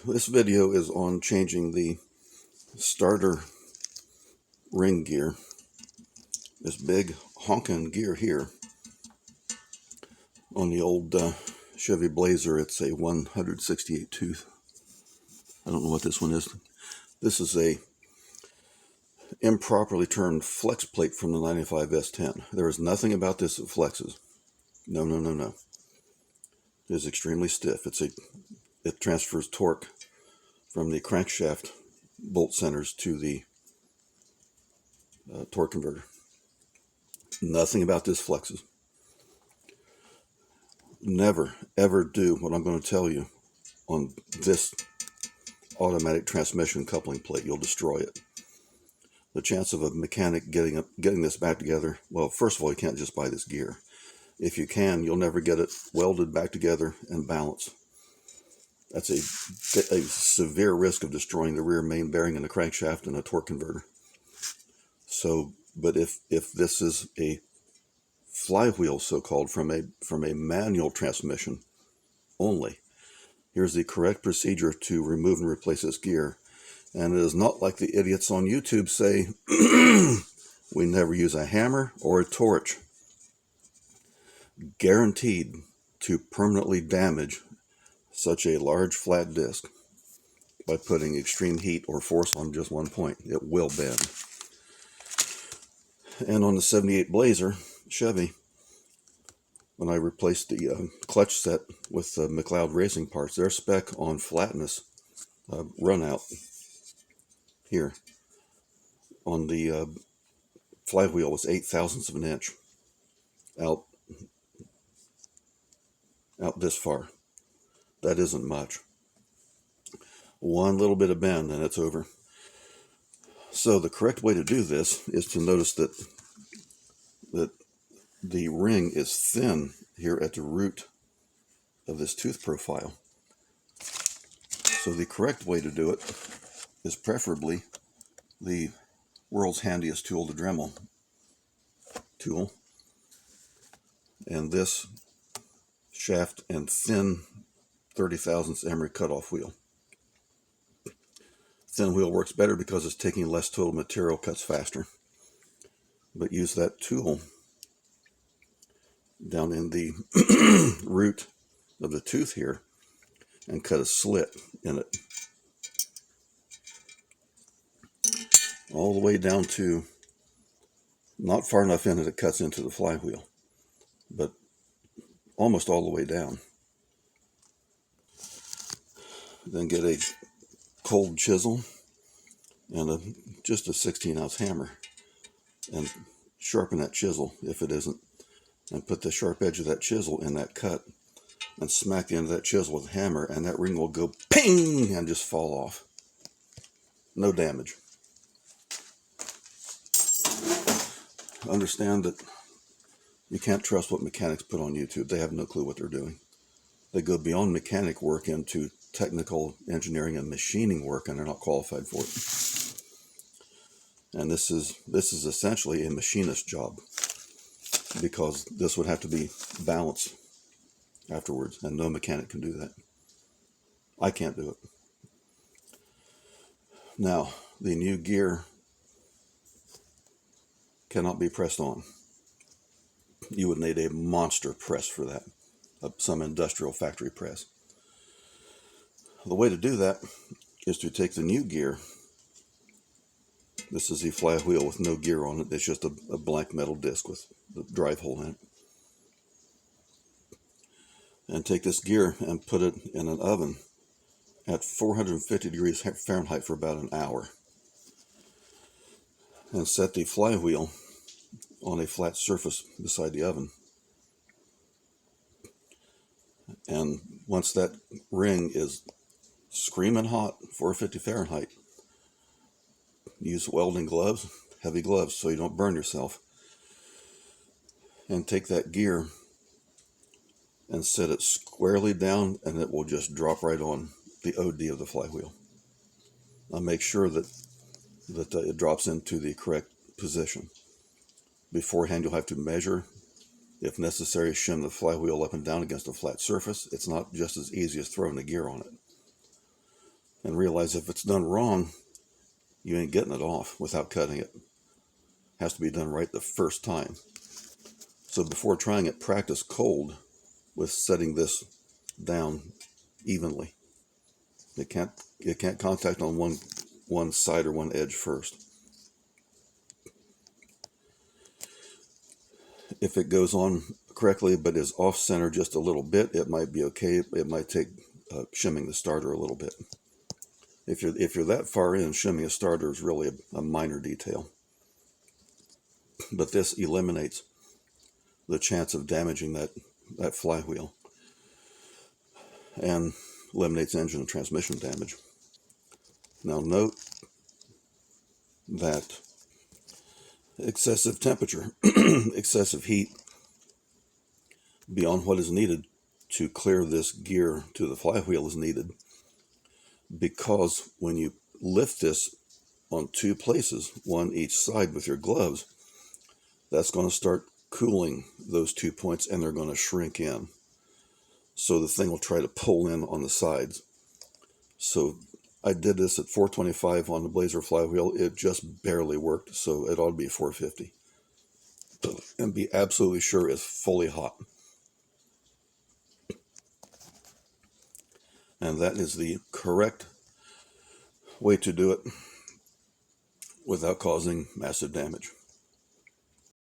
This video is on changing the starter ring gear. This big honking gear here on the old Chevy Blazer. It's a 168 tooth. I don't know what this one is. This is a improperly turned flex plate from the 95 S10. There is nothing about this that flexes. No. It is extremely stiff. It transfers torque from the crankshaft bolt centers to the torque converter. Nothing about this flexes. Never, ever do what I'm going to tell you on this automatic transmission coupling plate. You'll destroy it. The chance of a mechanic getting this back together, well, first of all, you can't just buy this gear. If you can, you'll never get it welded back together and balanced. That's a severe risk of destroying the rear main bearing and the crankshaft and a torque converter. So, but if this is a flywheel, so-called, from a manual transmission only, here's the correct procedure to remove and replace this gear. And it is not like the idiots on YouTube say, we never use a hammer or a torch. Guaranteed to permanently damage such a large flat disc by putting extreme heat or force on just one point. It will bend. And on the 78 Blazer Chevy, when I replaced the clutch set with the McLeod racing parts, their spec on flatness run out here on the flywheel was 0.08 of an inch out this far. That isn't much. One little bit of bend and it's over. So the correct way to do this is to notice that the ring is thin here at the root of this tooth profile. So the correct way to do it is preferably the world's handiest tool, the Dremel tool, and this shaft and thin 30/1000 emery cutoff wheel. Thin wheel works better because it's taking less total material, cuts faster. But use that tool down in the root of the tooth here and cut a slit in it. All the way down to, not far enough in that it cuts into the flywheel, but almost all the way down. Then get a cold chisel and just a 16-ounce hammer and sharpen that chisel if it isn't, and put the sharp edge of that chisel in that cut and smack the end of that chisel with a hammer, and that ring will go ping and just fall off. No damage. Understand that you can't trust what mechanics put on YouTube. They have no clue what they're doing. They go beyond mechanic work into technical engineering and machining work, and they're not qualified for it. And this is essentially a machinist job, because this would have to be balanced afterwards, and no mechanic can do that. I can't do it. Now, the new gear cannot be pressed on. You would need a monster press for that, some industrial factory press. The way to do that is to take the new gear. This is the flywheel with no gear on it. It's just a blank metal disc with the drive hole in it. And take this gear and put it in an oven at 450 degrees Fahrenheit for about an hour. And set the flywheel on a flat surface beside the oven. And once that ring is screaming hot, 450 Fahrenheit, use welding gloves, heavy gloves, so you don't burn yourself. And take that gear and set it squarely down, and it will just drop right on the OD of the flywheel. Now make sure that it drops into the correct position. Beforehand, you'll have to measure. If necessary, shim the flywheel up and down against a flat surface. It's not just as easy as throwing the gear on it. and realize if it's done wrong, you ain't getting it off without cutting it. It has to be done right the first time. So before trying it, practice cold with setting this down evenly. It can't contact on one side or one edge first. If it goes on correctly but is off center just a little bit, it might be okay. It might take shimming the starter a little bit. If you're that far in, shimming a starter is really a minor detail. But this eliminates the chance of damaging that flywheel and eliminates engine and transmission damage. Now note that excessive temperature, excessive heat beyond what is needed to clear this gear to the flywheel is needed, because when you lift this on two places, one each side with your gloves, that's going to start cooling those 2 points and they're going to shrink in. So the thing will try to pull in on the sides. So I did this at 425 on the Blazer flywheel. It just barely worked, so it ought to be 450. And be absolutely sure it's fully hot. And that is the correct way to do it without causing massive damage.